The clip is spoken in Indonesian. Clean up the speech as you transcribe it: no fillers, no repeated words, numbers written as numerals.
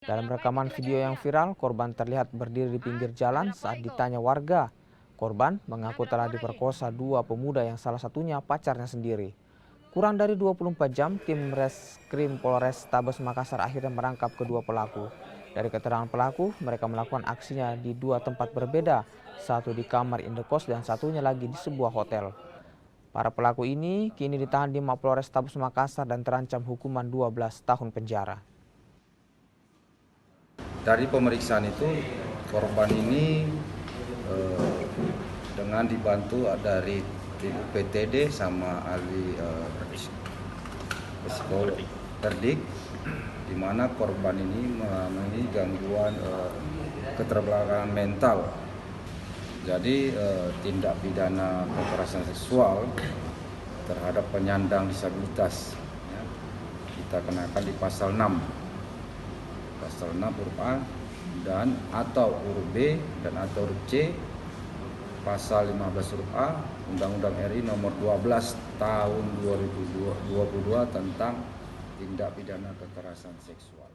Dalam rekaman video yang viral, korban terlihat berdiri di pinggir jalan saat ditanya warga. Korban mengaku telah diperkosa dua pemuda yang salah satunya pacarnya sendiri. Kurang dari 24 jam, tim Reskrim Polres Tabes Makassar akhirnya merangkap kedua pelaku. Dari keterangan pelaku, mereka melakukan aksinya di dua tempat berbeda, satu di kamar indekos dan satunya lagi di sebuah hotel. Para pelaku ini kini ditahan di Mapolres Tabes Makassar dan terancam hukuman 12 tahun penjara. Dari pemeriksaan itu, korban ini dengan dibantu dari Ibu PTD sama ahli psikolog Perdik, di mana korban ini mengalami gangguan keterbelakangan mental. Jadi tindak pidana kekerasan seksual terhadap penyandang disabilitas, ya, kita kenakan di pasal 6. Pasal 6 huruf A dan atau huruf B dan atau huruf C, pasal 15 huruf A Undang-Undang RI nomor 12 tahun 2022 tentang tindak pidana kekerasan seksual.